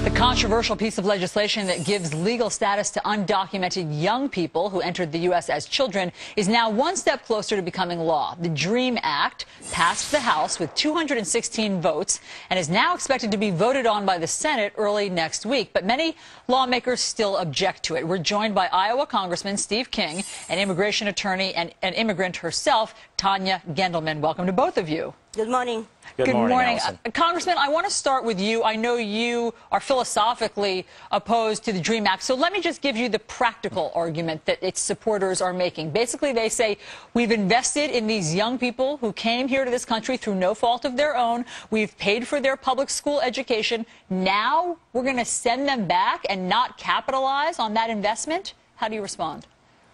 The controversial piece of legislation that gives legal status to undocumented young people who entered the U.S. as children is now one step closer to becoming law. The DREAM Act passed the House with 216 votes and is now expected to be voted on by the Senate early next week. But many lawmakers still object to it. We're joined by Iowa Congressman Steve King, an immigration attorney and an immigrant herself, Tanya Gendelman. Welcome to both of you. Good morning. Good morning. Congressman, I want to start with you. I know you are philosophically opposed to the DREAM Act, so let me just give you the practical argument that its supporters are making. Basically, they say, we've invested in these young people who came here to this country through no fault of their own. We've paid for their public school education. Now we're going to send them back and not capitalize on that investment? How do you respond?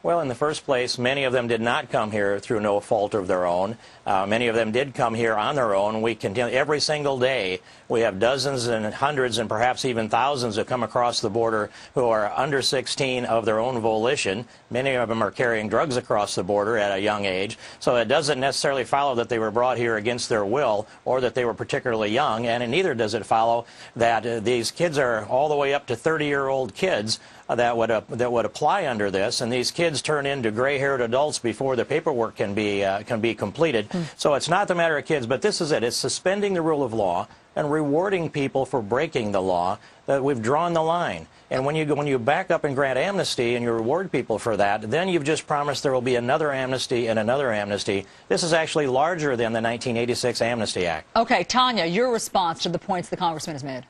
Well, in the first place, many of them did not come here through no fault of their own. Many of them did come here on their own. We continue every single day. We have dozens and hundreds and perhaps even thousands who come across the border who are under 16 of their own volition. Many of them are carrying drugs across the border at a young age. So it doesn't necessarily follow that they were brought here against their will or that they were particularly young. And neither does it follow that these kids are all the way up to 30-year-old kids that would apply under this, and these kids turn into gray-haired adults before the paperwork can be completed. So it's not the matter of kids, but this is it. It's suspending the rule of law and rewarding people for breaking the law. That we've drawn the line. And when you back up and grant amnesty and you reward people for that, then you've just promised there will be another amnesty and another amnesty. This is actually larger than the 1986 Amnesty Act. Okay, Tanya, your response to the points the congressman has made.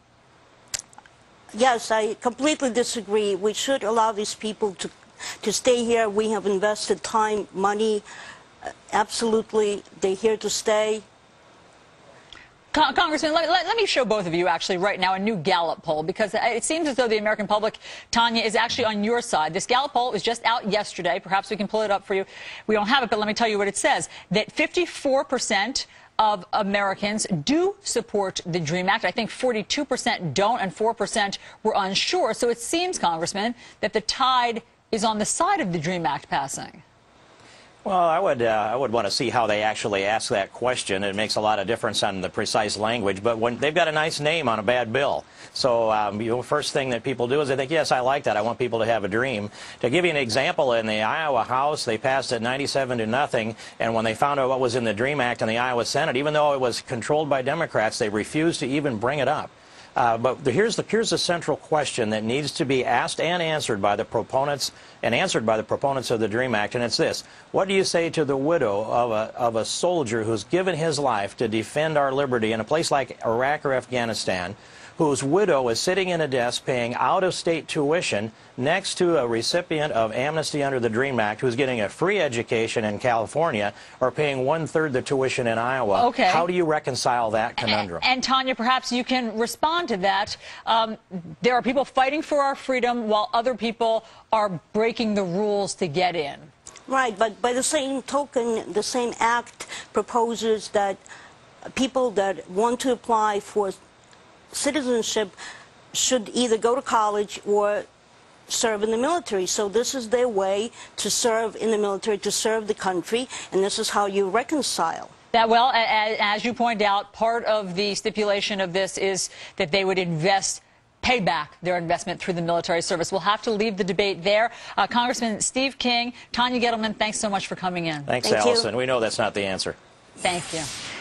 Yes, I completely disagree. We should allow these people to stay here. We have invested time, money. Absolutely, they're here to stay. Congressman, let me show both of you actually right now a new Gallup poll, because it seems as though the American public, Tanya, is actually on your side. This Gallup poll was just out yesterday. Perhaps we can pull it up for you. We don't have it, but let me tell you what it says. That 54% of Americans do support the DREAM Act. I think 42% don't and 4% were unsure. So it seems, Congressman, that the tide is on the side of the DREAM Act passing. Well, I would want to see how they actually ask that question. It makes a lot of difference on the precise language, but when they've got a nice name on a bad bill. So first thing that people do is they think, yes, I like that. I want people to have a dream. To give you an example, in the Iowa House, they passed it 97-0, and when they found out what was in the DREAM Act in the Iowa Senate, even though it was controlled by Democrats, they refused to even bring it up. But here's the central question that needs to be asked and answered by the proponents of the DREAM Act, and it's this: what do you say to the widow of a soldier who's given his life to defend our liberty in a place like Iraq or Afghanistan, whose widow is sitting in a desk paying out-of-state tuition next to a recipient of amnesty under the DREAM Act who's getting a free education in California or paying one-third the tuition in Iowa? Okay. How do you reconcile that conundrum? And Tanya, perhaps you can respond to that. There are people fighting for our freedom while other people are breaking the rules to get in. Right, but by the same token, the same act proposes that people that want to apply for citizenship should either go to college or serve in the military. So this is their way to serve in the military, to serve the country, and this is how you reconcile. Well, as you point out, part of the stipulation of this is that they would pay back their investment through the military service. We'll have to leave the debate there. Congressman Steve King, Tanya Gendelman, thanks so much for coming in. Thanks, Allison. We know that's not the answer. Thank you.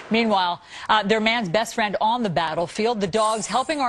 Meanwhile, their man's best friend on the battlefield, the dogs helping our